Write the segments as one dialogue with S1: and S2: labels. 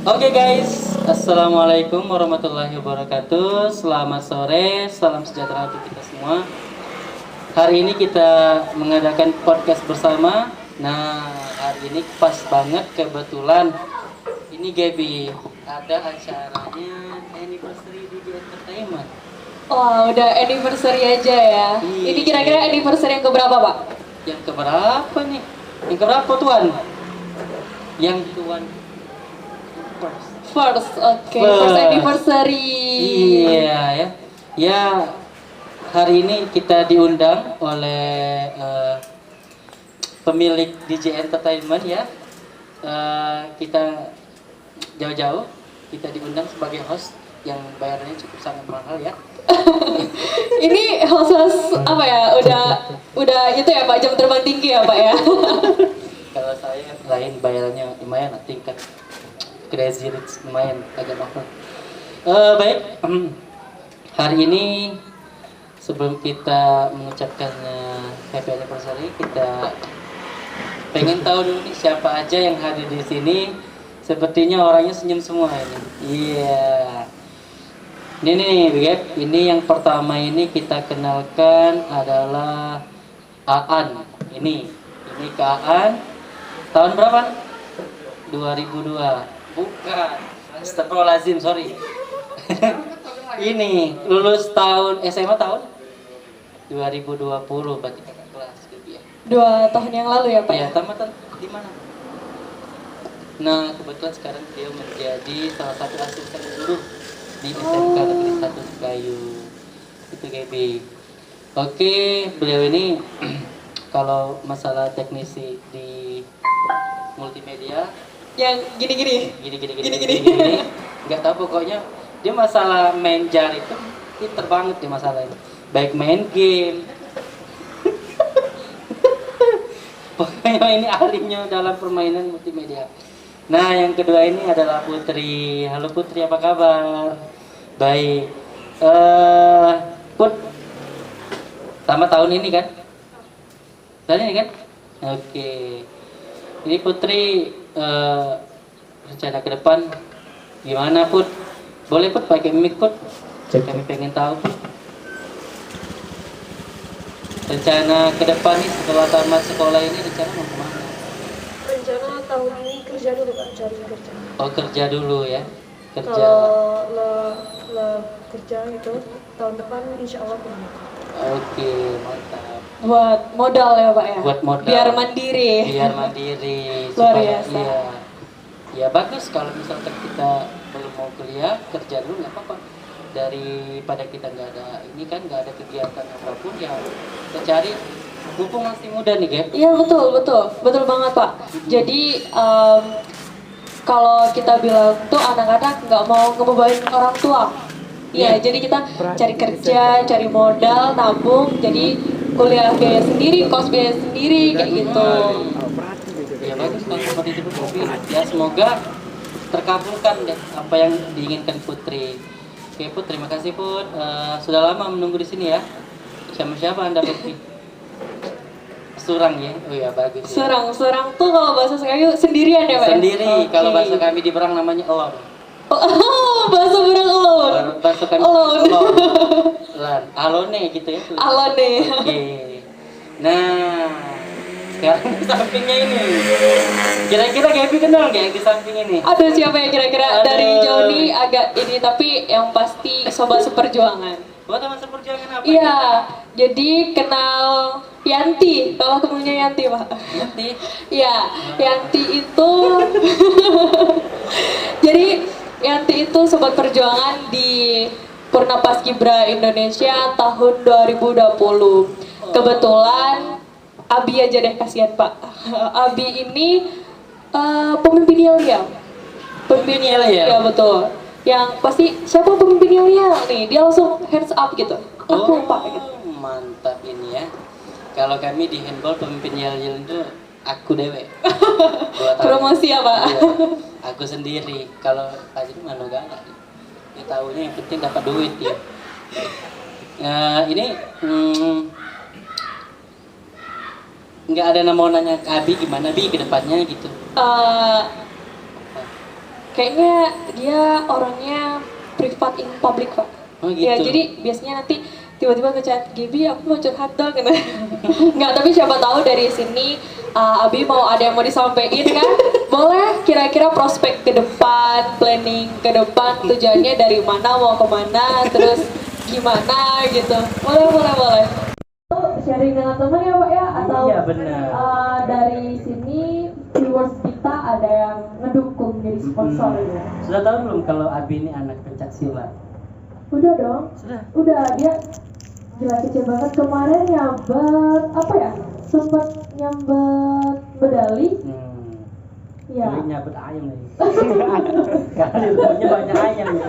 S1: Oke guys, Assalamualaikum warahmatullahi wabarakatuh. Selamat sore, salam sejahtera untuk kita semua. Hari ini kita mengadakan podcast bersama. Nah, hari ini pas banget kebetulan. Ini Gaby, ada acaranya anniversary DJ Entertainment.
S2: Wah, udah anniversary aja ya.
S1: Iya.
S2: Ini kira-kira anniversary yang keberapa, Pak?
S1: Yang keberapa nih? Yang keberapa tuan? Yang tuan first.
S2: First, oke.
S1: First.
S2: First anniversary.
S1: Iya ya. Ya, hari ini kita diundang oleh pemilik DJ Entertainment ya. Kita jauh-jauh kita diundang sebagai host yang bayarannya cukup sangat mahal ya.
S2: Ini host apa ya? Udah itu ya, Pak, jam terbang tinggi ya, Pak ya.
S1: Kalau saya lain bayarannya lumayan lah, tingkat crazy rich lumayan agak mahal. Baik, hari ini sebelum kita mengucapkan happy anniversary, kita pengen tahu dulu nih siapa aja yang hadir di sini. Sepertinya orangnya senyum semua ini. Iya. Ini nih, Beb. Ini yang pertama ini kita kenalkan adalah Aan. Ini Kak Aan. Tahun berapa? 2002. Bukan. Astagfirullahaladzim, sorry. Ini lulus tahun SMA tahun 2020 berarti kakak kelas gitu ya.
S2: 2 tahun yang lalu ya, Pak?
S1: Ya, tamatan di mana? Nah, kebetulan sekarang dia menjadi salah satu asisten guru di SMK Negeri 1 Kayu. Itu Gaby. Oke, beliau ini kalau masalah teknisi di multimedia
S2: Yang gini-gini.
S1: gini nggak tahu, pokoknya dia masalah main jar itu pinter banget di masalah ini, baik main game. Pokoknya ini ahlinya dalam permainan multimedia. Nah, yang kedua ini adalah Putri. Halo Putri, apa kabar? Baik. Put, sama tahun ini kan? Tahun ini kan? Oke. Ini Putri, rencana ke depan gimana Put? Boleh Put pakai mic Put? Kami pengen tahu Put. Rencana ke depan nih setelah tamat sekolah ini rencana mau kemana?
S3: Rencana tahun ini kerja dulu, Pak, cari kerja.
S1: Oh, kerja dulu ya? Kerja.
S3: Kalau kerja itu tahun depan insya Allah punya.
S1: Oke, mantap.
S2: Buat modal ya, Pak ya?
S1: Buat modal.
S2: Biar mandiri.
S1: Biar mandiri.
S2: Luar
S1: supaya-
S2: biasa.
S1: Iya. Ya bagus kalau misalkan kita belum mau kuliah, kerja dulu nggak apa-apa. Daripada kita nggak ada ini kan, nggak ada kegiatan apapun, ya kita cari. Mumpung masih muda nih, Gap.
S2: Iya, betul banget, Pak. Jadi kalau kita bilang tuh anak-anak nggak mau ngebebanin orang tua. Iya, jadi kita cari kerja, cari modal, tabung, jadi kuliah biaya sendiri, kos biaya sendiri, kayak gitu.
S1: Ya bagus kalau seperti itu Putri. Ya semoga terkabulkan deh apa yang diinginkan Putri. Oke Put, terima kasih Put. Sudah lama menunggu di sini ya. Sama siapa Anda Putri? Surang ya? Oh ya bagus ya.
S2: Surang tuh kalau bahasa Sekayu sendirian ya, Pak?
S1: Sendiri,
S2: Oke.
S1: kalau bahasa kami di Berang namanya elon.
S2: Oh, bahasa Berang alon.
S1: Bahasa kami
S2: Alon.
S1: Lan, alone gitu ya.
S2: Alon nih.
S1: Oke. Nah, sekarang di sampingnya ini. Kira-kira Gaby kenal nggak yang di samping ini?
S2: Aduh, siapa ya kira-kira?
S1: Aduh.
S2: Dari jauh nih agak ini, tapi yang pasti sobat seperjuangan.
S1: Buat teman seperjuangan apa?
S2: Iya, jadi kenal Yanti. Kalau temennya Yanti, Pak.
S1: Yanti.
S2: Iya, Yanti itu jadi Yanti itu sobat perjuangan di Purna Paskibra Indonesia tahun 2020. Kebetulan Abi aja deh, kasihan Pak. Abi ini pemimpin yel-yel. Pemimpin
S1: Yel-yel?
S2: ya, betul. Yang pasti siapa pemimpin yel-yel nih, dia langsung hands up gitu. Aku lupa gitu.
S1: Mantap ini ya. Kalau kami di handball pemimpin yel-yel itu aku dewe.
S2: Promosi ya, Pak?
S1: Iya, aku sendiri. Kalau aja mana gak ada. Ya tahunya yang penting dapat duit ya. Ini nggak ada mau nanya ke Abi gimana Bi ke depannya gitu.
S2: Eh, kayaknya dia orangnya privat in public Pak.
S1: Oh gitu.
S2: Ya jadi biasanya nanti tiba-tiba ngechat Gaby aku mau curhat dong gitu. Nggak, tapi siapa tahu dari sini Abi mau ada yang mau disampaikan kan? Boleh kira-kira prospek ke depan, planning ke depan, tujuannya dari mana, mau kemana, terus gimana gitu. Boleh. Sharing dengan teman ya Pak ya? Atau
S1: Iya, benar.
S2: dari sini viewers kita ada yang ngedukung jadi sponsor ya?
S1: Sudah tahu belum kalau Abi ini anak pencak silat?
S2: Udah dong.
S1: Sudah.
S2: Udah, dia gila kece banget kemarin nyabet apa ya? Sempat nyabet medali. Iya.
S1: Jadi nyabet ayam lagi. Karena di rumahnya banyak ayam ya.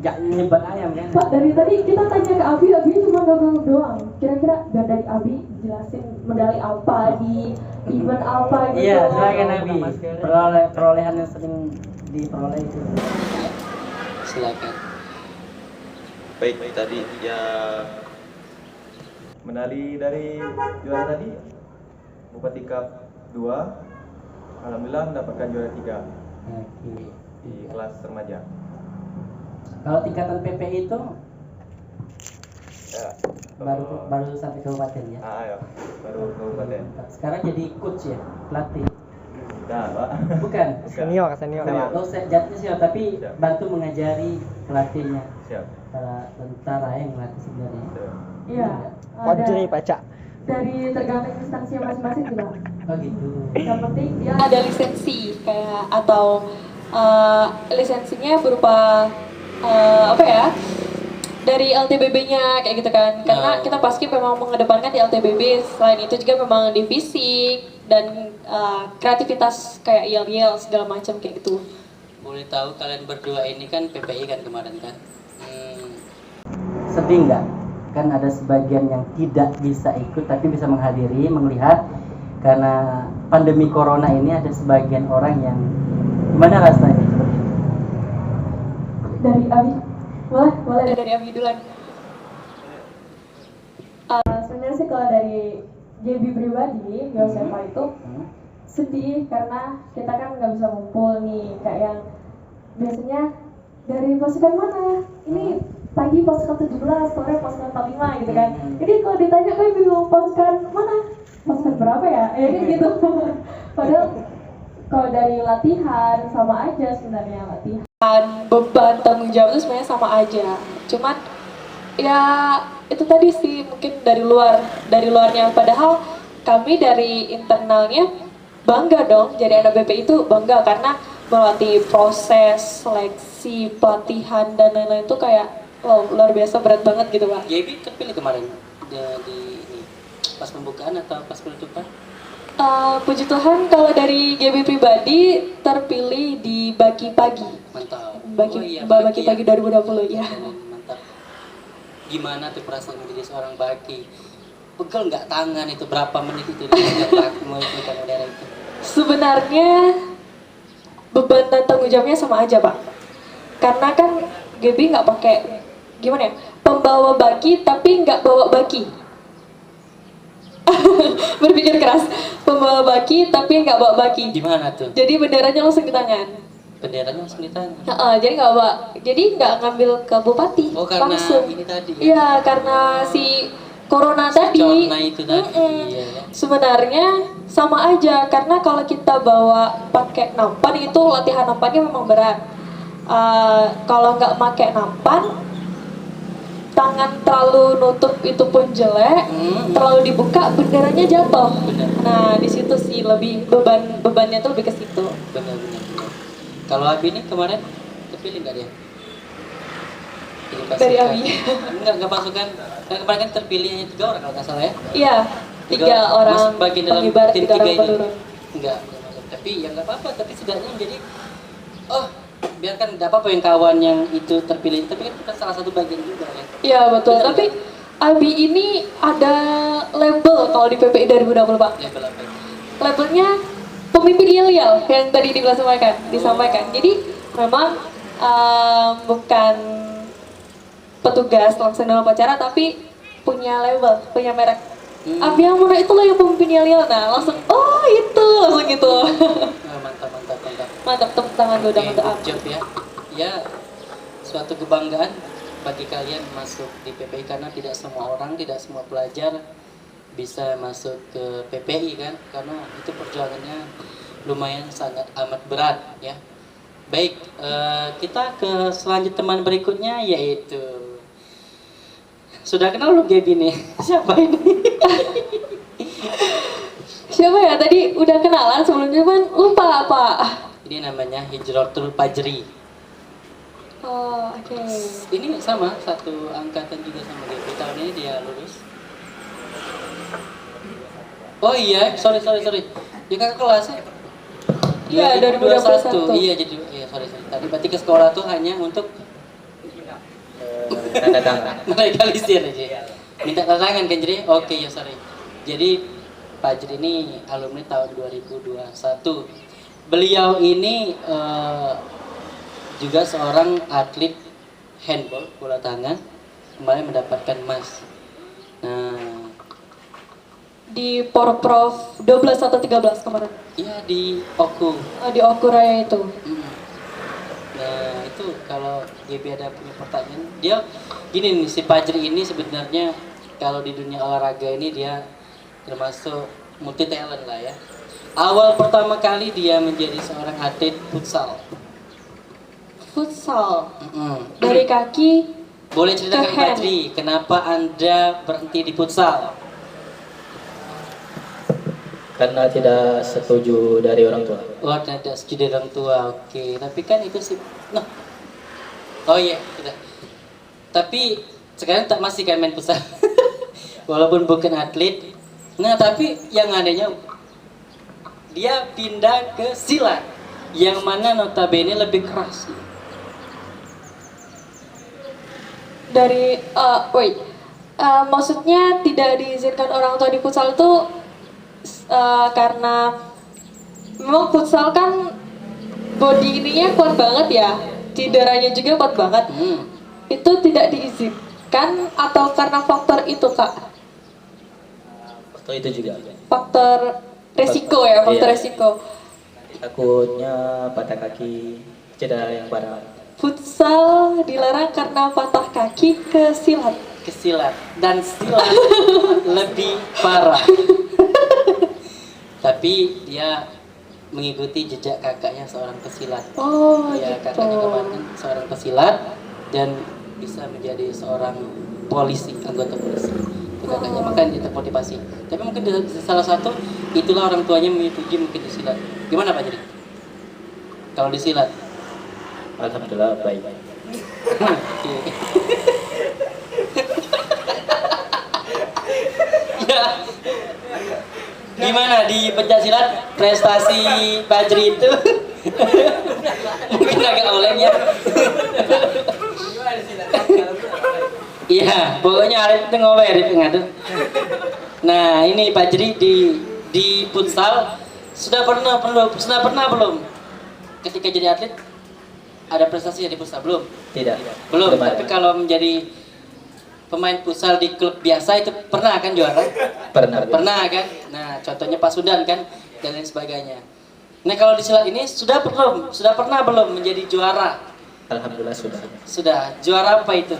S1: Gak nyebat ayam kan?
S2: Pak, dari tadi kita tanya ke Abi cuma gak doang. Kira-kira dari Abi jelasin medali apa di event apa gitu.
S1: Iya, silakan Abi. Perolehan yang sering diperoleh itu. Silakan.
S4: Baik, tadi ya medali dari juara tadi Bupati Cup 2, alhamdulillah mendapatkan juara 3
S1: Oke.
S4: di kelas remaja.
S1: Kalau tingkatan PPI itu
S4: Ya,
S1: baru sampai kabupaten ya.
S4: ya, baru kabupaten.
S1: Sekarang jadi coach ya, pelatih.
S4: Nah, Pak.
S1: Bukan.
S5: Senior.
S1: Oh, jatuhnya sih, tapi
S4: Siap.
S1: bantu mengajari pelatihnya.
S4: Siap.
S1: Para tentara yang melatih sebenarnya.
S4: Siap.
S2: Iya.
S5: Wajri Paca.
S2: Dari tergantung instansi masing-masing juga.
S1: Oh gitu.
S2: Yang penting dia ada lisensi kayak atau lisensinya berupa apa ya? Dari LTBB-nya kayak gitu kan. Karena kita pasti memang mengedepankan di LTBB. Selain itu juga memang di fisik dan kreativitas kayak yel-yel segala macam kayak gitu.
S1: Boleh tahu kalian berdua ini kan PPI kan kemarin kan? Sedih nggak? Kan ada sebagian yang tidak bisa ikut tapi bisa menghadiri, melihat karena pandemi corona ini ada sebagian orang yang gimana rasanya seperti itu?
S2: Dari Abi, boleh dari Abi duluan. Sebenarnya sih kalau dari Gaby pribadi, Yosefa itu sedih karena kita kan nggak bisa ngumpul nih kayak yang biasanya dari pasukan mana ya? Ini pagi pasukan 17, sore pasukan 45 gitu kan. Jadi kalau ditanya gue bingung pasukan mana? Pasukan berapa ya? Ya kan gitu. Padahal kalau dari latihan sama aja sebenarnya latihan. Beban tanggung jawab itu sebenarnya sama aja. Cuman ya itu tadi sih mungkin dari luarnya. Padahal kami dari internalnya bangga dong. Jadi anak BP itu bangga karena melatih proses seleksi pelatihan dan lain-lain itu kayak wow, luar biasa berat banget gitu Pak.
S1: Gaby terpilih kemarin di pas pembukaan atau pas penutupan?
S2: Puji Tuhan kalau dari Gaby pribadi terpilih di Baki Pagi.
S1: Mantap.
S2: Baki Pagi 2020 ya.
S1: Mantap. Gimana tuh perasaan menjadi seorang baki? Pegel nggak tangan itu berapa menit itu mengikat bendera itu?
S2: Sebenarnya beban dan tanggung jawabnya sama aja Pak. Karena kan Gaby nggak pakai gimana ya? Pembawa baki tapi nggak bawa baki. Berpikir keras, pembawa baki tapi nggak bawa baki.
S1: Gimana tuh?
S2: Jadi benderanya langsung di tangan.
S1: Benderanya langsung di tangan.
S2: Jadi nggak bawa, jadi nggak ngambil ke bupati.
S1: Oh karena
S2: langsung.
S1: ini tadi.
S2: Iya karena si corona tadi.
S1: Corona itu tadi. Iya, ya.
S2: Sebenarnya sama aja karena kalau kita bawa pakai nampan itu latihan nampannya memang berat. Kalau nggak pakai nampan, tangan terlalu nutup itu pun jelek, terlalu dibuka benderanya jatuh.
S1: Benar.
S2: Nah di situ sih lebih bebannya tuh lebih ke situ.
S1: Benar. Kalau Abi ini kemarin terpilih nggak dia? Jadi pasukan.
S2: Dari Abi.
S1: Enggak pasukan. Kan kemarin kan terpilih hanya 3 orang kalau nggak salah ya?
S2: Iya, 3 orang
S1: Mas bagian dalam
S2: pengibar,
S1: tim
S2: 3 orang
S1: ini.
S2: penurun.
S1: Enggak masuk. Tapi ya nggak apa-apa. Tapi setidaknya menjadi biarkan nggak apa-apa yang kawan yang itu terpilih. Tapi kan kita salah satu bagian juga ya.
S2: Iya betul.
S1: Benar,
S2: Tapi Abi ini ada label kalau di PPI 2020 Pak.
S1: Label apa itu?
S2: Labelnya pemimpin yel-yel yang tadi disampaikan. Jadi memang bukan petugas langsung dalam upacara tapi punya label, punya merek. Abi Amuna itu loh yang pemimpin yel-yel. Nah langsung itu langsung gitu.
S1: Mantap.
S2: Mantap, tepuk tangan dulu
S1: Oke,
S2: untuk
S1: good job ya. Ya, suatu kebanggaan bagi kalian masuk di PPI karena tidak semua orang, tidak semua pelajar bisa masuk ke PPI kan, karena itu perjuangannya lumayan sangat amat berat ya. Baik, kita ke selanjut teman berikutnya yaitu sudah kenal lu Gaby nih. Siapa ini?
S2: Siapa ya? Tadi udah kenalan sebelumnya kan lupa apa?
S1: Ini namanya Hijratul Fajri.
S2: Oh, oke.
S1: Ini sama satu angkatan juga sama Gaby. Tahun ini dia lulus. Oh iya, sorry. Dia kakak kelas ya?
S2: Iya, 2021.
S1: Iya, jadi sorry. Tadi berarti ke sekolah tuh hanya untuk
S4: Tanda tangan.
S1: melegalisir aja. Minta tanda tangan kan jadi? Oke ya sorry. Jadi Fajri ini alumni tahun 2021. Beliau ini juga seorang atlet handball bola tangan, kemarin mendapatkan emas. Nah,
S2: Di Porprov 12 atau 13 kemarin.
S1: iya di Oku.
S2: Oh, di Okuraya itu.
S1: Nah itu kalau GB ada punya pertanyaan, dia gini nih, si Fajri ini sebenarnya kalau di dunia olahraga ini dia termasuk multi talent lah ya. Awal pertama kali dia menjadi seorang atlet futsal.
S2: Futsal.
S1: Mm-mm.
S2: Dari kaki
S1: Boleh ceritakan
S2: ke hand.
S1: Fajri, kenapa Anda berhenti di futsal?
S5: Karena tidak setuju dari orang tua.
S1: Oh, tidak setuju dari orang tua, oke. Tapi kan itu sih, nah. Oh iya, sudah. Tapi sekarang tak masih kan main futsal, walaupun bukan atlet. Nah, tapi yang adanya dia pindah ke silat, yang mana notabene lebih keras.
S2: Dari maksudnya tidak diizinkan orang tua di futsal itu karena memang futsal kan body ininya kuat banget ya, cederanya juga kuat banget. Itu tidak diizinkan atau karena faktor itu kak?
S5: Waktu itu juga.
S2: Faktor resiko ya, faktor
S5: Iya.
S2: resiko.
S5: Takutnya patah kaki, cedera yang parah.
S2: Futsal dilarang karena patah kaki ke silat.
S1: Ke silat, dan silat lebih parah. Tapi dia mengikuti jejak kakaknya seorang pesilat.
S2: Oh
S1: Ya,
S2: gitu.
S1: kakaknya kemarin seorang pesilat dan bisa menjadi seorang polisi, anggota polisi. Itu kakaknya, makanya dia termotivasi. Tapi mungkin salah satu itulah orang tuanya menyetujui mungkin di silat. Gimana Pak jadi? Kalau di silat?
S5: Alhamdulillah baik.
S1: Ya. Gimana di pencaksilat prestasi Fajri itu? Mungkin agak oleng ya. Iya, pokoknya Arif itu ngowe Arif tuh. Nah, ini Fajri di futsal sudah pernah belum? Ketika jadi atlet ada prestasi di futsal belum?
S5: Tidak.
S1: Belum,
S5: ada.
S1: tapi kalau menjadi pemain futsal di klub biasa itu pernah kan juara? Pernah kan? Nah, contohnya Pasundan kan dan lain sebagainya. Nah, kalau di silat ini sudah pernah belum menjadi juara?
S5: Alhamdulillah sudah.
S1: Sudah. Juara apa itu?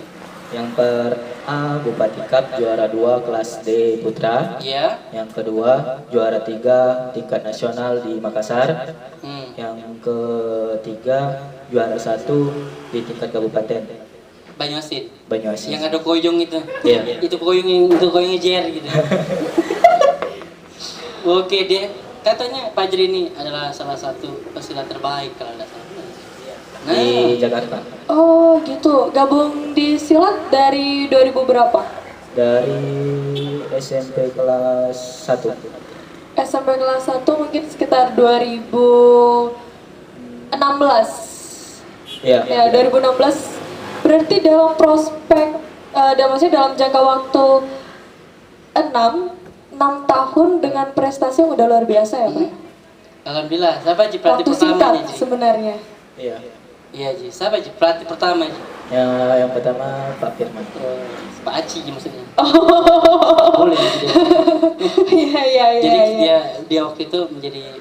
S5: Yang pertama Bupati Cup juara 2 kelas D Putra.
S1: Iya.
S5: Yang kedua juara 3 tingkat nasional di Makassar. Yang ketiga juara 1 di tingkat kabupaten
S1: Banyuasin.
S5: Banyuasin.
S1: Yang ada koyong itu.
S5: Iya.
S1: Itu koyongnya jer gitu. Oke deh. Katanya Fajri ini adalah salah satu pesilat terbaik kalau tidak salah. Nah,
S5: Di Jakarta.
S2: Oh gitu, gabung di silat dari 2000 berapa?
S5: Dari SMP kelas 1.
S2: SMP kelas 1 mungkin sekitar 2016.
S5: Iya.
S2: Ya 2016. Berarti dalam prospek, maksudnya dalam jangka waktu 6 tahun dengan prestasi yang udah luar biasa ya Pak?
S1: alhamdulillah. Siapa Ji pelatih
S2: Waktu
S1: pertama
S2: singkat
S1: Ji?
S2: sebenarnya.
S5: Iya.
S1: Iya Ji. Siapa Ji pelatih pertama Ji?
S5: Yang pertama Pak Firman.
S1: Pak Aci Ji maksudnya.
S2: Oh,
S1: Boleh Ji.
S2: iya.
S1: Jadi dia waktu itu menjadi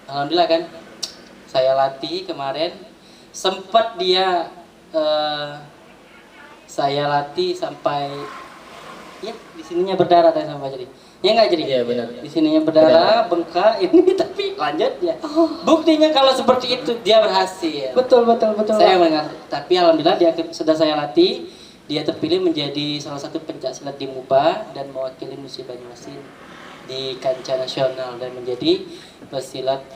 S1: alhamdulillah kan saya latih kemarin. Sempat dia saya latih sampai ya di sininya berdarah tadi sampai jadi. Ya nggak jadi?
S5: Iya benar.
S1: Di sininya berdarah, bengkak ini tapi lanjut ya. Buktinya kalau seperti itu dia berhasil.
S2: Betul.
S1: Saya mendengar, tapi alhamdulillah dia sudah saya latih, dia terpilih menjadi salah satu pencak silat di MUBA dan mewakili Musi Banyuasin di kancah nasional dan menjadi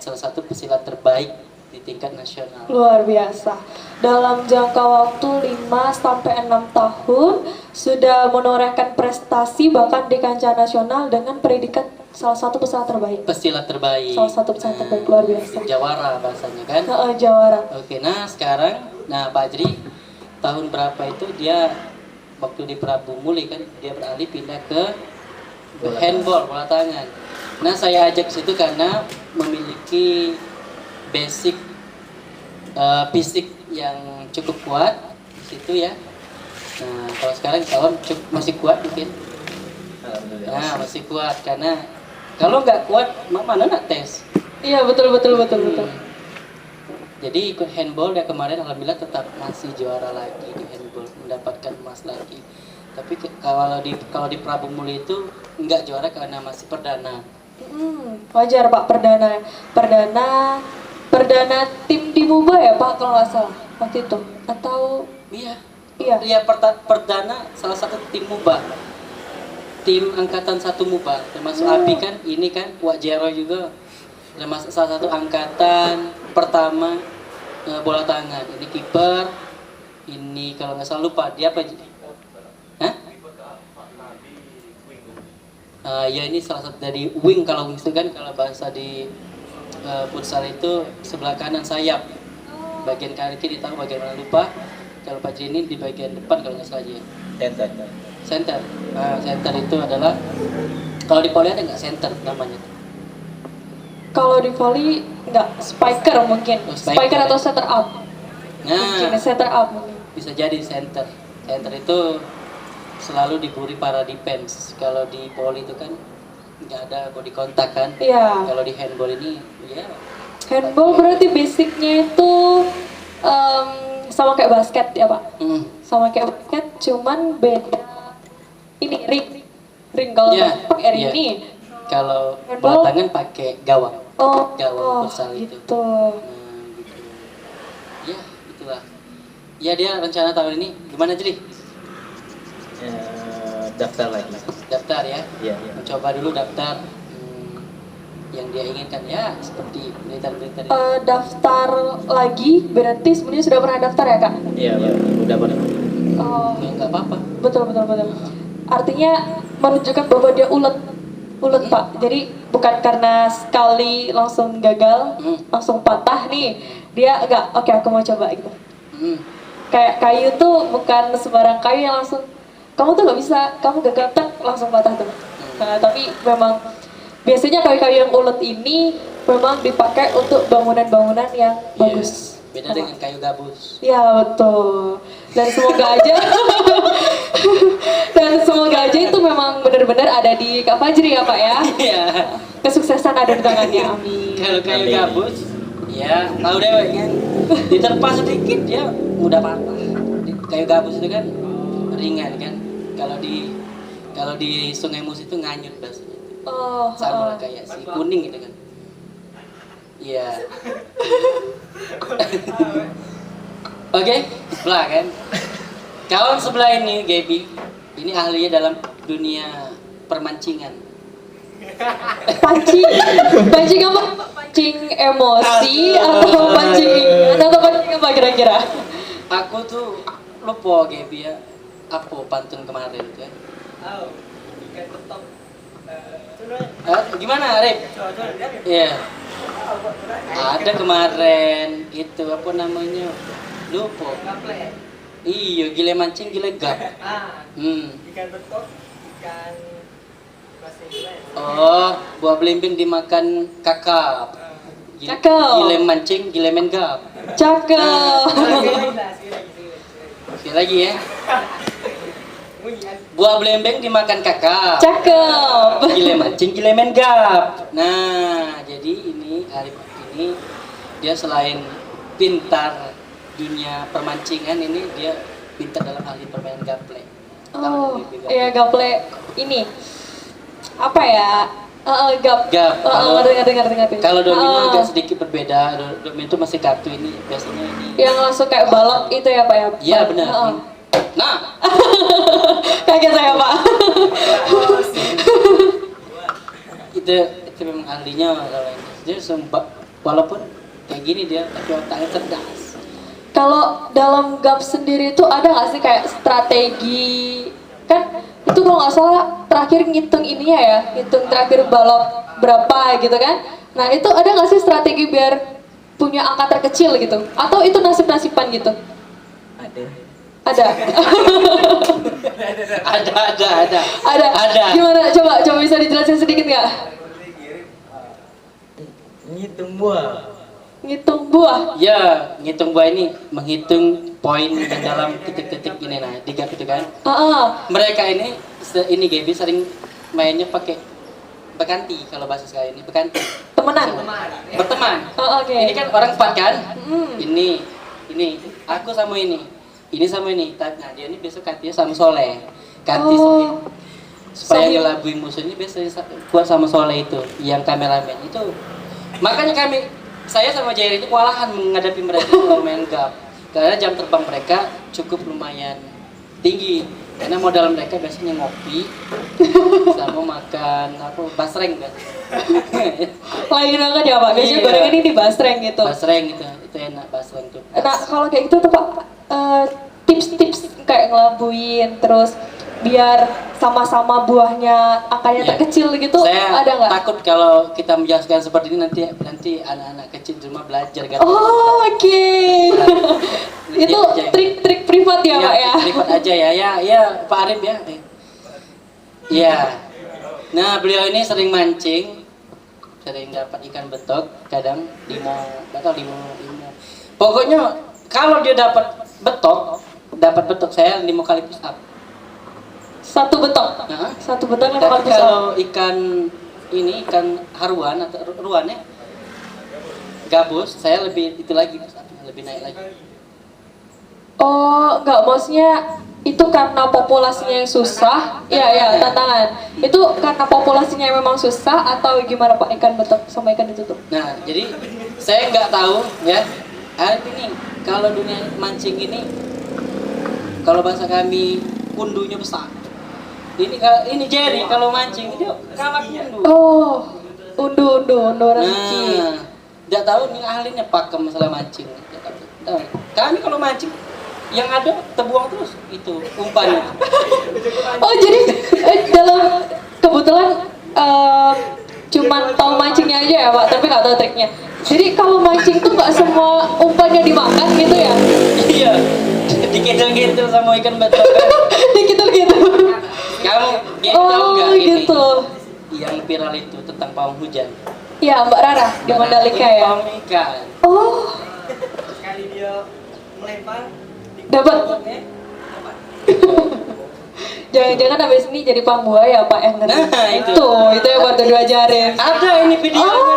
S1: salah satu pesilat terbaik di tingkat nasional.
S2: Luar biasa. Dalam jangka waktu 5 sampai 6 tahun sudah menorehkan prestasi bahkan di kancah nasional dengan predikat salah satu pesilat terbaik.
S1: Pesilat terbaik.
S2: Salah satu pesilat terbaik, luar biasa.
S1: Jawara bahasanya kan.
S2: Jawara.
S1: Oke, nah sekarang, Pak Ajri tahun berapa itu dia waktu di Prabu Muli kan dia beralih pindah ke handball, bola tangan. Nah saya ajak ke situ karena memiliki basic fisik yang cukup kuat di situ ya. Nah kalau sekarang insya Allah masih kuat mungkin.
S5: Alhamdulillah.
S1: Nah masih kuat karena kalau nggak kuat mana nak tes.
S2: Iya betul.
S1: Jadi ikut handball dia kemarin alhamdulillah tetap masih juara lagi di handball, mendapatkan emas lagi. Tapi kalau di Prabu Muli itu nggak juara karena masih perdana.
S2: Wajar Pak, perdana tim di MUBA ya Pak kalau nggak salah waktu itu atau
S1: Iya, perdana salah satu tim MUBA, tim angkatan 1 MUBA, termasuk Abi kan, ini kan Wak Jero juga, termasuk salah satu angkatan pertama bola tangan. Ini kiper, ini kalau nggak salah lupa dia apa? Hah? Ya ini salah satu dari wing, kalau wing itu kan kalau bahasa di futsal itu sebelah kanan sayap, bagian kanan kiri tahu bagaimana lupa. Kalau Pak Jri ini di bagian depan kalau nggak salah aja. Center. Center itu adalah kalau di volley ada nggak center namanya?
S2: kalau di volley nggak spiker mungkin, spiker atau center up.
S1: Nah,
S2: Mungkin center up mungkin.
S1: bisa jadi center. Center itu selalu diburi para defense. Kalau di volley itu kan nggak ada body contact kan.
S2: Iya.
S1: Kalau di handball ini ya
S2: Handball berarti basicnya itu sama kayak basket ya Pak? Sama kayak basket, cuman beda ini ring kalau pakai ring
S1: iya.
S2: ini.
S1: Kalau
S2: Handball.
S1: bola tangan pakai gawang. Gawang futsal itu.
S2: Gitu.
S1: Gitu. Ya, itulah. Ya dia rencana tahun ini gimana Jri?
S5: Daftar lagi.
S1: Daftar ya?
S5: Iya.
S1: Mencoba dulu daftar yang dia inginkan ya, seperti militer-militer.
S2: Daftar lagi berarti sebenarnya sudah pernah daftar ya Kak?
S5: Iya, udah pernah.
S2: Oh,
S1: Ya nggak apa-apa.
S2: betul. Artinya menunjukkan bahwa dia ulet Pak. Jadi bukan karena sekali langsung gagal, langsung patah nih. Dia enggak, oke aku mau coba gitu. Kayak kayu tuh bukan sembarang kayu yang langsung kamu tuh nggak bisa, kamu gagal tak langsung patah tuh. Nah, tapi memang biasanya kayu-kayu yang ulet ini memang dipakai untuk bangunan-bangunan yang bagus.
S1: Beda dengan kayu gabus.
S2: Ya betul. Dan semoga aja itu memang benar-benar ada di Kak Fajri ya Pak ya.
S1: Iya.
S2: Kesuksesan ada di tangannya. Amin.
S1: Kalau kayu gabus, ya tahu deh kan. Diterpa sedikit ya mudah patah. Kayu gabus itu kan ringan kan. Kalau di Sungai Musi itu nganyut bahasanya. Sama lah kayak si kuning gitu kan. Iya. Oke, sebelah kan. Kawan sebelah ini Gaby, ini ahlinya dalam dunia permancingan.
S2: Pancing apa? Pancing emosi atau pancing apa kira-kira?
S1: Aku tuh lupa Gaby ya. Apa pantun kemarin tuh ya? Gimana Rip? Iya. Ada kemarin itu apa namanya? Lupa. Iya, gile mancing gile gap.
S6: Ikan betok, ikan bahasa Inggris.
S1: Oh, buah belimbing dimakan kakap.
S2: Cakep.
S1: Gile mancing, gile main gap.
S2: Cakep.
S1: Sekali lagi ya. Buah belimbing dimakan kakap.
S2: Cakep.
S1: Gile mancing, gile main gap. Nah, jadi ini Arif ini dia selain pintar dunia permancingan ini, dia pintar dalam hal permainan gaple.
S2: Oh, iya gaple ini apa ya? Gap. Dengar.
S1: Kalau domino agak sedikit berbeda. Domino itu masih kartu, ini biasanya ini.
S2: Yang langsung kayak balok itu ya Pak ya?
S1: Iya benar. Nah,
S2: kaget saya Pak.
S1: itu memang ahlinya kalau ini. Dia walaupun kayak gini dia, tapi otaknya cerdas.
S2: Kalau dalam gap sendiri itu ada nggak sih kayak strategi? Kan itu kalau nggak salah terakhir ngitung ininya ya, ngitung terakhir balok berapa gitu kan? Nah itu ada nggak sih strategi biar punya angka terkecil gitu? Atau itu nasib-nasiban gitu?
S5: Ada.
S2: Ada. Ada. Gimana? Coba bisa dijelasin sedikit nggak?
S5: Ngitung buah.
S2: Ngitung buah.
S1: Ya, ngitung buah ini menghitung poin yang dalam titik-titik ini, nah di gap itu kan. Mereka ini Gaby sering mainnya pakai bekanti, kalau bahasa sekali ini bekanti.
S2: Temenan.
S1: Berteman.
S2: Oke.
S1: Ini kan orang 4 kan? Ini aku sama ini sama ini. Nah dia ini besok gantinya sama Soleh. Ganti supaya ngelabui musuh ini biasanya buat sama Soleh itu, yang kameramen itu. Makanya saya sama Jair itu kewalahan menghadapi mereka kalau main gap, karena jam terbang mereka cukup lumayan tinggi, karena modal mereka biasanya ngopi sama makan basreng kan.
S2: Lain banget ya Pak, biasanya gorengan ini di basreng gitu.
S1: Basreng itu enak, basreng tuh.
S2: Nah kalau kayak gitu tuh Pak, tips-tips kayak ngelabuin terus biar sama-sama buahnya angkanya terkecil gitu,
S1: saya
S2: ada nggak?
S1: takut kalau kita menjelaskan seperti ini nanti anak-anak kecil di rumah belajar kan.
S2: Oke. Itu trik-trik privat ya Pak ya?
S1: Privat aja ya Pak Arif ya. Iya. Nah beliau ini sering mancing, sering dapat ikan betok, kadang limo. Pokoknya kalau dia dapat betok saya 5 kali push up.
S2: Satu betok?
S1: Nah,
S2: Satu betok 5 kali
S1: tapi
S2: push up?
S1: kalau ikan haruan atau ruannya gabus, saya lebih itu lagi push up-nya, lebih naik lagi.
S2: Oh, enggak, maksudnya itu karena populasinya yang susah, ya tantangan. Itu karena populasinya yang memang susah atau gimana Pak, ikan betok sama ikan itu tuh?
S1: Nah, jadi saya nggak tahu ya. Arif ini kalau dunia mancing ini, kalau bahasa kami undunya besar. Ini Jerry kalau mancing dia kalah undu.
S2: Oh, undu rezeki.
S1: Nah, nggak tahu nih ahlinya pakem masalah mancing. Tahu. Kami kalau mancing yang ada terbuang terus itu umpannya.
S2: Oh jadi dalam kebetulan cuman tahu mancingnya aja ya Pak, tapi nggak tahu triknya. Jadi kalau mancing tuh nggak semua umpannya dimakan gitu ya?
S1: Iya, digendel-gendel sama ikan betok.
S2: Gitu.
S1: Kamu tahu nggak ini?
S2: Gitu.
S1: Yang viral itu tentang pawang hujan.
S2: Ya Mbak Rara di Mandalika ya.
S1: Pawang ikan.
S2: Oh.
S6: Sekali dia melempar
S2: Dapat. Jangan-jangan habis ini jadi pang buaya Pak yang ngeri.
S1: Nah,
S2: itu yang baru diajarin.
S1: Ada ini videonya,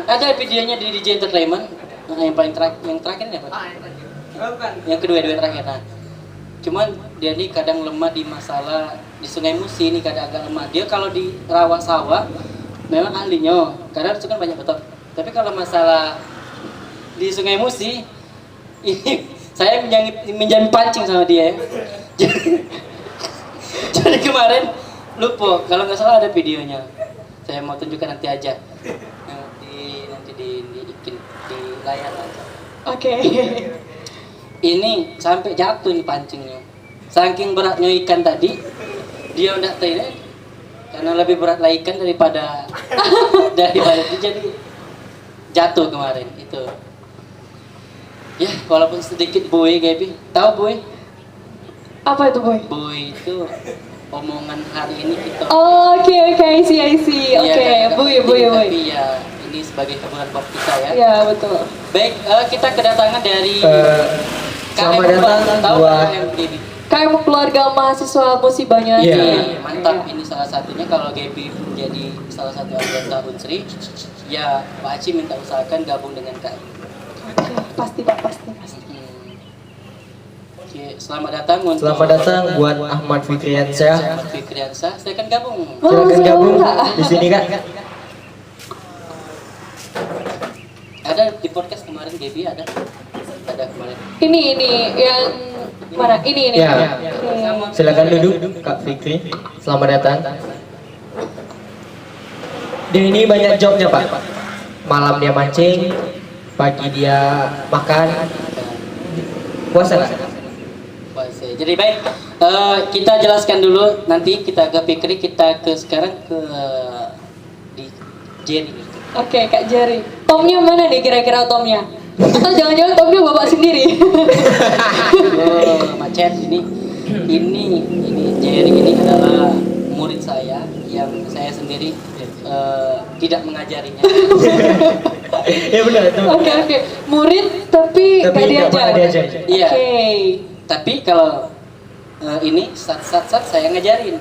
S1: ada videonya di DJ Entertainment. Nah, yang terakhir ini apa? Yang kedua terakhir. Nah, cuman dia ini kadang lemah di masalah di Sungai Musi ini, kadang agak lemah. Dia kalau di rawa sawah memang ahlinya, karena itu kan banyak betok. Tapi kalau masalah di Sungai Musi ini saya menjadi pancing sama dia ya. Jadi kemarin lupa, kalau nggak salah ada videonya. Saya mau tunjukkan nanti aja. Nanti di layar aja.
S2: Oke.
S1: Ini sampai jatuh nih pancingnya. Saking beratnya ikan tadi, dia udah tahu karena lebih berat lah ikan daripada itu, jadi jatuh kemarin itu. Ya, walaupun sedikit buoy, Gaby. Tahu buoy?
S2: Apa itu Boy?
S1: Buoy itu omongan hari ini kita.
S2: Oke, I see. Oke, Boy.
S1: Tapi ya ini sebagai hiburan buat kita ya.
S2: Iya, betul.
S1: Baik, kita kedatangan dari
S5: Selamat datang buat
S2: KM Keluarga Mahasiswa Musi Banyuwangi.
S5: Iya.
S1: Mantap, ini salah satunya kalau Gaby menjadi salah satu anggota Unsri. ya Pak Aci minta usahakan gabung dengan KI.
S2: Oke, pasti Pak, pasti.
S1: Oke, selamat datang untuk
S7: Selamat datang buat Ahmad Fikriansyah.
S1: Ahmad Fikriansyah. Saya akan gabung.
S7: Silakan gabung di sini Kak.
S1: Ada di podcast kemarin Gaby ada kemarin.
S2: Ini yang mana? Ini.
S7: Ya.
S2: Oke.
S7: Silakan duduk Kak Fikri. Selamat datang. Dia ini banyak jobnya Pak. Malam dia mancing, pagi dia makan. Puasa nggak?
S1: Puasa. Jadi baik, kita jelaskan dulu. Nanti kita ke Fikri, kita sekarang ke di Jerry.
S2: Oke, Kak Jerry. Tomnya mana nih kira-kira Tomnya? Atau jangan-jangan Tomnya bapak sendiri?
S1: Oh, macet ini Jerry ini adalah murid saya yang saya sendiri tidak mengajarinya.
S7: Ya benar itu.
S2: Oke. Murid tapi nggak
S7: nggak pernah
S2: diajar.
S7: diajar.
S1: Iya.
S2: Oke.
S1: Tapi kalau ini sat saya ngajarin.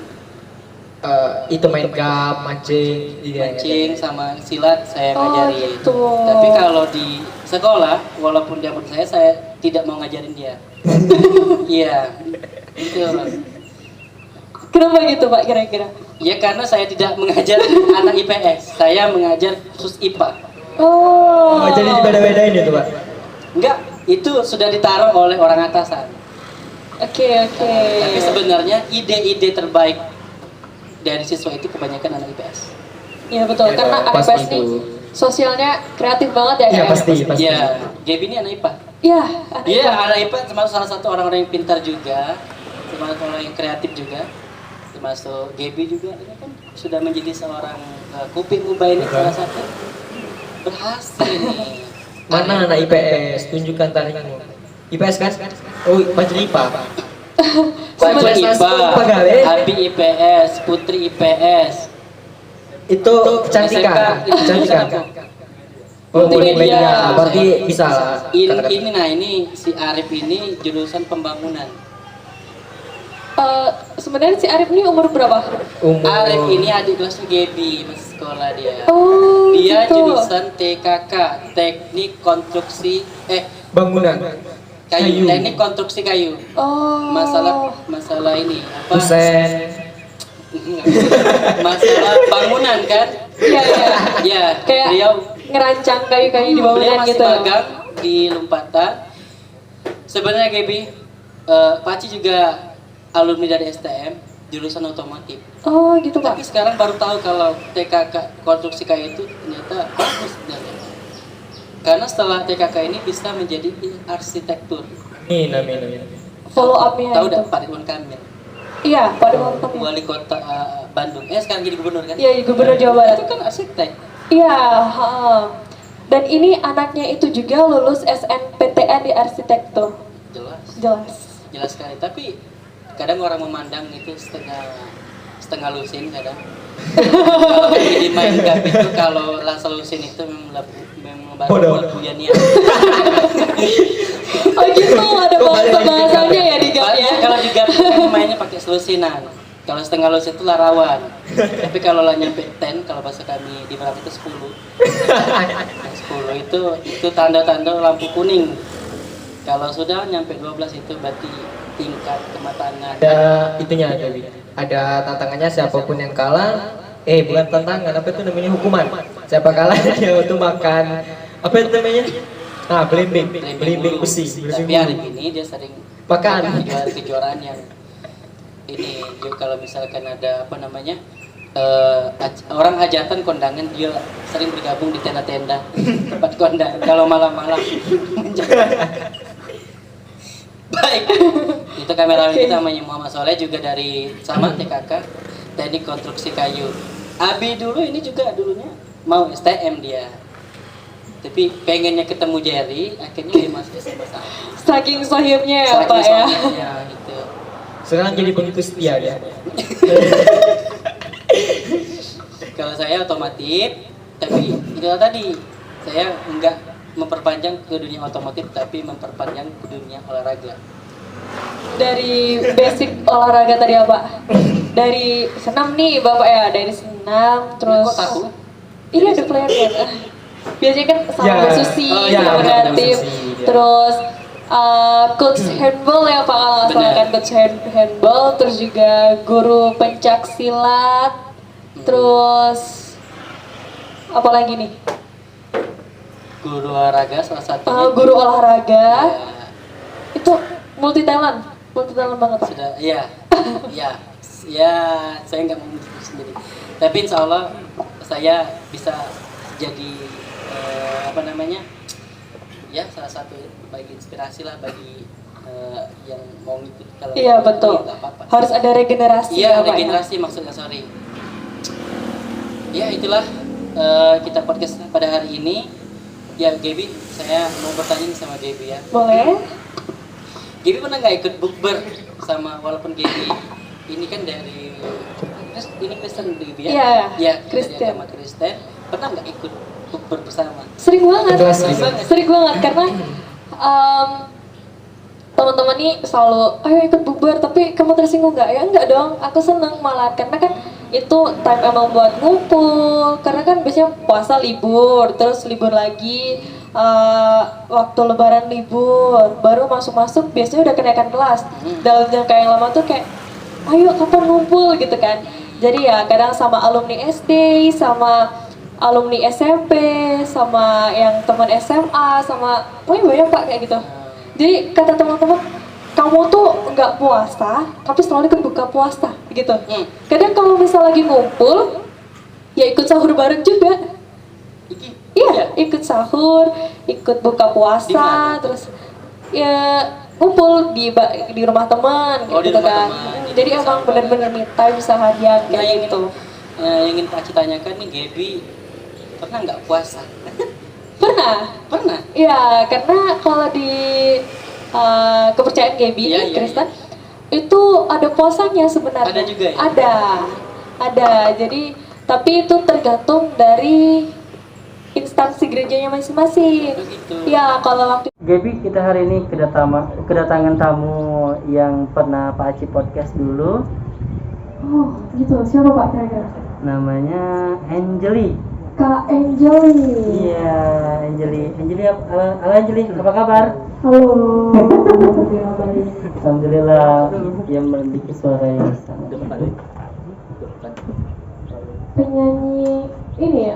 S7: Itu main gam, mancing,
S1: Mancing sama silat saya
S2: Oh,
S1: ngajarin.
S2: gitu.
S1: Tapi kalau di sekolah, walaupun dia murid saya tidak mau ngajarin dia. Iya, gitu.
S2: Kenapa gitu Pak kira-kira?
S1: Ya karena saya tidak mengajar anak IPS, saya mengajar khusus IPA.
S2: Oh.
S7: Oh, jadi dibeda-bedain itu Pak.
S1: Enggak, itu sudah ditaruh oleh orang atasan.
S2: Oke.
S1: Tapi sebenarnya ide-ide terbaik dari siswa itu kebanyakan anak IPS.
S2: Iya betul,
S7: Ya,
S2: karena anak
S7: pasti
S2: IPS nih
S7: itu.
S2: sosialnya kreatif banget ya.
S7: Iya
S2: Kak?
S7: pasti.
S1: Iya, Gaby ini anak IPA.
S2: Iya, anak
S1: Iya,
S2: IPS.
S1: anak IPA termasuk salah satu orang-orang yang pintar juga, termasuk orang yang kreatif juga, termasuk Gaby juga. Ini kan sudah menjadi seorang kuping ubah ini salah satu berhasil nih.
S7: Mana anak IPS? Tunjukkan tarikanmu. IPS kan? Oh, baju IPA.
S1: Baju
S7: Kualitas
S1: IPA,
S7: pegawai.
S1: Abi IPS, Putri IPS,
S7: Itu kecantikan.
S1: SMK,
S7: Kecantikan.
S1: apa?
S7: Oh,
S1: Multimedia.
S7: multimedia. Berarti bisa lah.
S1: Ini si Arif ini jurusan pembangunan.
S2: Sebenarnya si Arif ini umur berapa?
S7: Umur.
S1: Arif ini adik kelasnya Gaby, masih sekolah dia.
S2: Oh,
S1: Dia
S2: gitu.
S1: jurusan TKK, Teknik Konstruksi
S7: Bangunan.
S1: Kayu, Teknik Konstruksi Kayu.
S2: Oh.
S1: Masalah ini apa?
S7: Kusen.
S1: Masalah bangunan kan?
S2: Iya.
S1: Ya,
S2: Kayak
S1: beliau
S2: ngerancang kayu-kayu di
S1: beliau
S2: bangunan
S1: masih
S2: gitu.
S1: magang di Lumpatan. Sebenarnya Gaby, Paci juga alumni dari STM, jurusan otomotif.
S2: Oh, gitu
S1: Tapi
S2: Pak.
S1: sekarang baru tahu kalau TKK konstruksi kayu itu ternyata bagus sebenarnya. Karena setelah TKK ini bisa menjadi arsitektur.
S7: Amin.
S2: Follow up-nya
S1: Tahu
S2: itu.
S1: dah Pak Ridwan Kamil,
S2: Iya, Pak Dewan Kamil.
S1: wali kota Bandung. Sekarang jadi gubernur kan?
S2: Iya, Gubernur Jawa Barat.
S1: Itu kan arsitek.
S2: Iya, dan ini anaknya itu juga lulus SNPTN di arsitektur. Jelas.
S1: Sekali. Tapi kadang orang memandang itu setengah lusin kadang. Kalau di main gap itu kalau langsung lusin itu memang baru buat buyanian.
S2: Oh gitu, ada bahasa-bahasanya ya di gap ya.
S1: Kalau di gap kan mainnya pakai selusinan. Kalau setengah lusin itu larawan. Tapi kalau lah nyampe 10, kalau bahasa kami di Barat itu 10. 10 itu tanda-tanda lampu kuning. Kalau sudah nyampe 12 itu berarti tingkat kematangan.
S7: Ada itunya Gaby. Ada tantangannya siapapun yang kalah. Bukan tantangan, apa itu namanya, hukuman. Siapa kalah dia untuk makan apa itu namanya? Belimbing
S1: dulu.
S7: besi.
S1: Tapi hari ini dia sering
S7: Makan.
S1: kejuaraan yang ini kalau misalkan ada apa namanya orang hajatan kondangan, dia sering bergabung di tenda-tenda tempat kondangan kalau malam-malam. Baik, itu kameramen kita namanya Muhammad Soleh, juga dari sama TKK, Teknik Konstruksi Kayu. Abi dulu ini juga dulunya mau STM dia, tapi pengennya ketemu Jerry, akhirnya dia masuk SMA sama.
S2: Saking sohibnya ya Pak ya.
S1: Gitu.
S7: Sekarang jadi bungkus dia dia.
S1: Kalau saya otomotif, tapi itu tadi saya enggak memperpanjang ke dunia otomotif, tapi memperpanjang ke dunia olahraga.
S2: Dari basic olahraga tadi apa? Dari senam nih Bapak ya, dari senam terus.
S1: Kok tahu?
S2: Iya, The Planet. Biasanya kan sama
S7: Ya.
S2: Mbak Susi,
S1: Oh, iya,
S2: sama
S1: benar,
S2: kreatif.
S1: Mbak Susi, iya.
S2: Terus coach handball ya Pak, kalau nggak salah
S1: Benar.
S2: kan coach handball. Terus juga guru pencak silat. Terus apa lagi nih?
S1: Guru olahraga salah satunya.
S2: Guru olahraga.
S1: Ya,
S2: Itu multi talent banget Pak.
S1: sudah, iya, ya, saya nggak mau menyebut sendiri. Tapi insya Allah saya bisa jadi apa namanya, ya salah satu bagi inspirasi lah bagi yang mau ngikut. Kalau
S2: Iya betul.
S1: nggak apa-apa.
S2: Harus ada regenerasi.
S1: Iya,
S2: ya, Pak, ya?
S1: regenerasi maksudnya, sorry. Ya itulah kita podcast pada hari ini. Ya Gaby, saya mau bertanya nih sama Gaby ya.
S2: Boleh.
S1: Gaby pernah nggak ikut bukber sama, walaupun Gaby ini kan dari ini Kristen Gaby ya?
S2: Iya,
S1: Ya,
S2: Kristen.
S1: dari agama Kristen. Pernah nggak ikut bukber bersama?
S2: Sering banget,
S7: Jelas,
S2: sering banget karena teman-teman nih selalu ayo ikut bukber, tapi kamu tersinggung nggak? Ya enggak dong, aku seneng malah karena kan itu time emang buat ngumpul, karena kan biasanya puasa libur, terus libur lagi, waktu lebaran libur, baru masuk biasanya udah kenaikan kelas. Dalam jangka yang lama tuh kayak ayo kapan ngumpul gitu kan. Jadi ya kadang sama alumni SD, sama alumni SMP, sama yang teman SMA, sama pokoknya banyak Pak kayak gitu. Jadi kata teman-teman, kamu tuh nggak puasa, tapi selalu ikut buka puasa gitu. Kadang kalau misal lagi ngumpul, ya ikut sahur bareng juga. Iya, ikut sahur, ikut buka puasa,
S1: Dimana?
S2: terus ya ngumpul di rumah teman
S1: Oh, di
S2: gitu
S1: rumah
S2: kan.
S1: teman.
S2: Jadi emang bener-bener me time seharian
S1: Nah,
S2: kayak gitu.
S1: yang ingin Pak tanyakan nih, Gaby pernah nggak puasa? Pernah.
S2: Iya, karena kalau di kepercayaan Gaby
S1: Iya, iya,
S2: Kristen itu ada puasanya sebenarnya.
S1: Ada juga ya?
S2: Ada. Jadi tapi itu tergantung dari instansi gerejanya masing-masing.
S1: Begitu.
S2: Ya, kalau waktu
S1: Gaby, kita hari ini kedatangan tamu yang pernah Pak Aci podcast dulu.
S2: oh gitu, siapa Pak kira-kira?
S1: Namanya Angeli.
S2: Kak Angeli.
S1: Iya, Angeli. Angeli, apa kabar?
S2: Halo.
S1: Alhamdulillah, yang memiliki suara yang sangat
S2: Penyanyi ini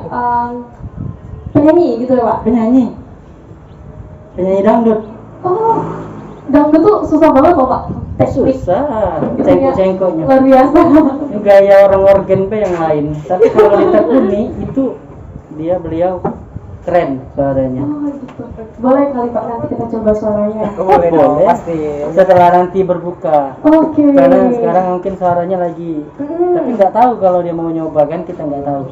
S2: penyanyi gitu ya Pak?
S1: penyanyi dangdut.
S2: Oh, dangdut tuh susah banget loh Pak. Teknik.
S1: Susah,
S2: Itunya
S1: cengkok-cengkoknya.
S2: luar biasa.
S1: Ini gaya orang organ pe yang lain. Tapi kalau ditekuni itu beliau keren suaranya.
S2: Oh gitu. Boleh kali Pak nanti kita coba suaranya.
S7: Boleh dong,
S1: Boleh.
S7: pasti.
S1: Setelah nanti berbuka.
S2: Oke.
S1: Karena sekarang mungkin suaranya lagi, tapi nggak tahu kalau dia mau nyoba kan, kita nggak tahu.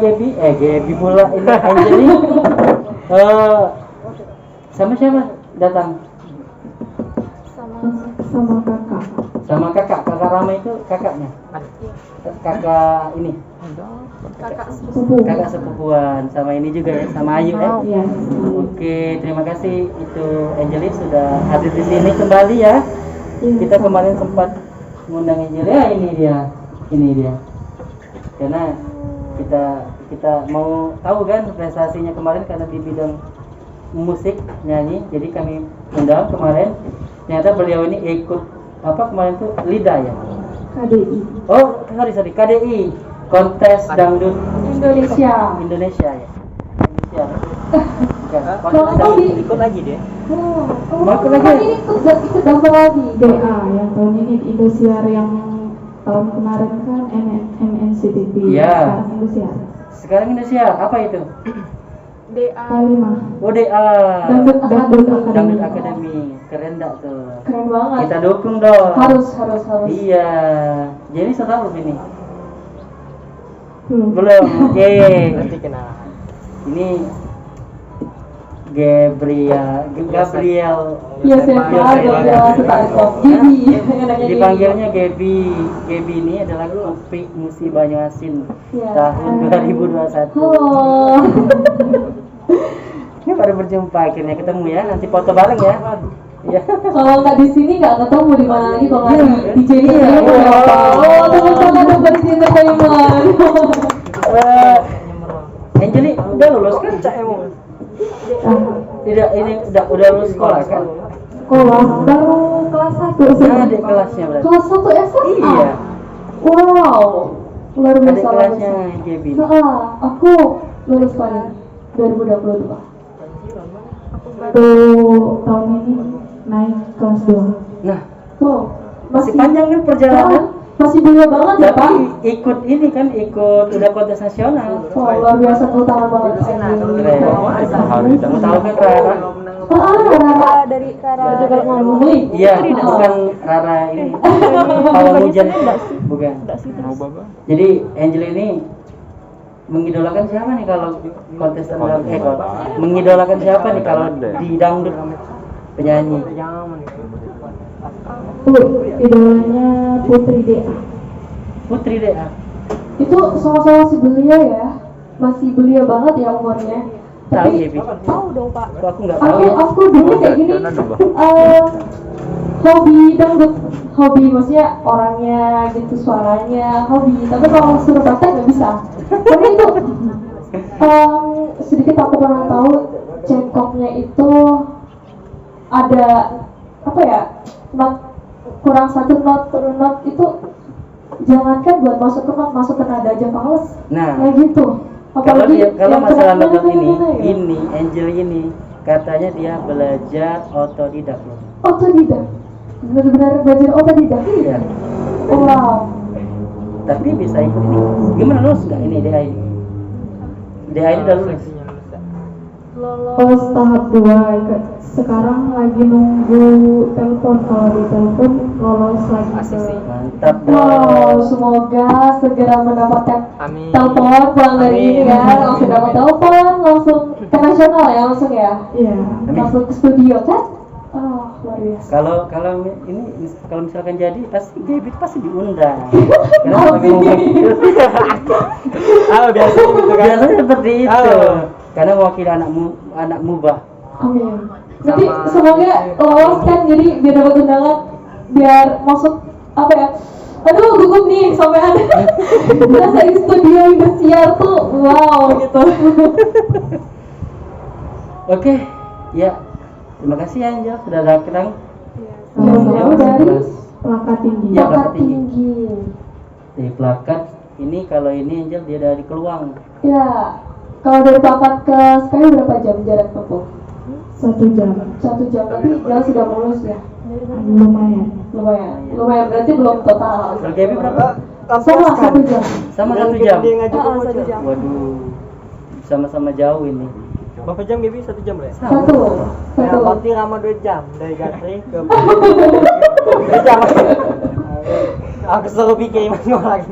S1: Gaby pula ini Angeli. Sama siapa datang?
S2: Sama kakak.
S1: Sama kakak Rama itu kakaknya. Kakak ini. Kakak sepupuan, sama ini juga ya, sama Ayu ya.
S2: Iya.
S1: Oke, terima kasih itu Angeli sudah hadir di sini kembali ya. Kita kemarin sempat mengundang Angeli, ya ini dia. Karena kita mau tahu kan prestasinya kemarin karena di bidang musik nyanyi, jadi kami undang kemarin. Ternyata beliau ini ikut apa kemarin tuh LIDA ya.
S2: KDI.
S1: Oh, sorry KDI, kontes dangdut
S2: Indonesia.
S1: ya. Indonesia. Bukan, kontes
S2: Kalau
S1: dangdut.
S7: Ikut lagi dia.
S1: Mau ikut lagi?
S2: Ini ikut daftar lagi.
S8: DA yang tahun ini Indosiar, yang tahun kemarin kan MNCTV.
S1: Iya.
S8: Sekarang Indosiar.
S1: Sekarang Indonesia apa itu?
S8: K5.
S1: ODA.
S8: Dangdut
S1: Dangdut
S8: Akademi.
S1: Akademi. Keren dak tuh.
S2: Keren banget.
S1: Kita dukung dong.
S2: Harus.
S1: Iya. Jadi sudah belum ini?
S8: Belum.
S1: Belum. Oke.
S7: Nanti kenalan.
S1: Ini Gabriel.
S2: Iya siapa? Gaby.
S1: Dipanggilnya Gaby. Gaby ini adalah Kupik Musi Banyuasin
S2: Iya.
S1: tahun 2021.
S2: Halo.
S1: Ini baru berjumpa, akhirnya ketemu ya. Nanti foto bareng ya. Iya.
S2: Kalau nggak di sini nggak ketemu di mana lagi kalau nggak di DJ
S1: Iya.
S2: Oh, tepuk tangan dong buat DJ Entertainment.
S1: Angeli udah lulus kan? Tidak, ini udah lulus sekolah kan?
S8: Sekolah baru kelas 1
S1: Nah, adik kelasnya berarti.
S8: Kelas 1 SMA?
S1: Iya.
S8: Wow, luar
S1: Adik
S8: biasa.
S1: kelasnya Gaby.
S8: Aku lulus pada 2022. Baru tahun ini naik kelas 2.
S1: Nah,
S8: Wow,
S1: masih panjang kan perjalanan?
S8: Masih belia banget ya Pak.
S1: Tapi ikut ini kan, ikut udah kontes nasional.
S8: Wah, luar biasa utama banget.
S1: Keren. Kamu tahu kan Rara?
S8: Rara
S3: dari Rara
S8: juga ngomong.
S1: Iya, bukan Rara ini. Pawang hujan, bukan. Jadi Angel ini mengidolakan siapa nih kalau kontestan kalau mengidolakan siapa nih kalau di dangdut penyanyi?
S8: Idolanya Putri Dea.
S1: Putri Dea.
S8: Itu sama-sama si belia ya. Masih belia banget ya umurnya.
S1: Tahu
S8: Tapi
S1: Gaby?
S3: tahu dong Pak.
S1: Kok aku nggak tahu ya?
S8: aku dulu kayak gini. Hobi dangdut, hobi maksudnya orangnya gitu, suaranya hobi. Tapi kalau suruh praktek nggak bisa. Tapi itu sedikit aku pernah tahu cengkoknya itu ada apa ya, kurang satu not, turun not itu jangankan buat masuk ke not, masuk ke nada aja males.
S1: Nah,
S8: Kayak gitu.
S1: kalau
S8: yang
S1: masalah
S8: berat-berat
S1: notot ini,
S8: ya.
S1: ini Angel ini katanya dia belajar otodidak loh.
S8: Otodidak. Benar-benar belajar otodidak.
S1: Iya.
S8: Wow.
S1: Tapi bisa ikut ini. Gimana lulus nggak ini DA ini? DA ini udah lulus.
S8: Lolos tahap 2 ikut. Sekarang lagi nunggu telepon, kalau di telepon lolos lagi ke.
S1: Mantap
S8: Wow,
S1: dong.
S8: semoga segera mendapatkan
S7: Amin.
S8: telepon pulang dari ini ya, langsung dapat telepon, langsung ke nasional ya, langsung ya. Iya. Langsung ke studio kan? Oh, luar biasa.
S1: Kalau kalau misalkan jadi pasti Gaby pasti diundang.
S8: Amin.
S7: Biasanya gitu kan.
S1: Biasanya seperti itu. Karena mewakili anak mubah.
S8: Amin. Nanti semoga lolos kan, jadi biar dapat undangan, biar masuk apa ya? Aduh, gugup nih sampai ada berasa di studio Indosiar tuh, wow gitu.
S1: Oke, ya. Terima kasih ya Angel sudah datang.
S8: Sama-sama dari plakat tinggi.
S1: Ya,
S8: Plakat
S1: plakat tinggi.
S8: tinggi.
S1: Di plakat ini kalau ini Angel dia dari Keluang.
S8: Ya, kalau dari plakat ke Sky berapa jam jarak tempuh? 1 jam. 1 jam, tapi dia sudah mulus ya? Lumayan. Berarti belum total.
S1: Kalau Gaby berapa?
S8: Sama 1 jam.
S1: Sama 1 jam.
S3: 1 jam.
S1: Waduh, sama-sama jauh ini.
S7: Berapa jam Gaby? 1 jam ya?
S8: Satu.
S7: Berarti Rama 2 jam dari Gatri ke 2 jam. Aku selalu pikir mana lagi.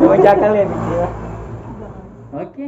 S7: 2 jam kali ya pikir.
S1: Oke.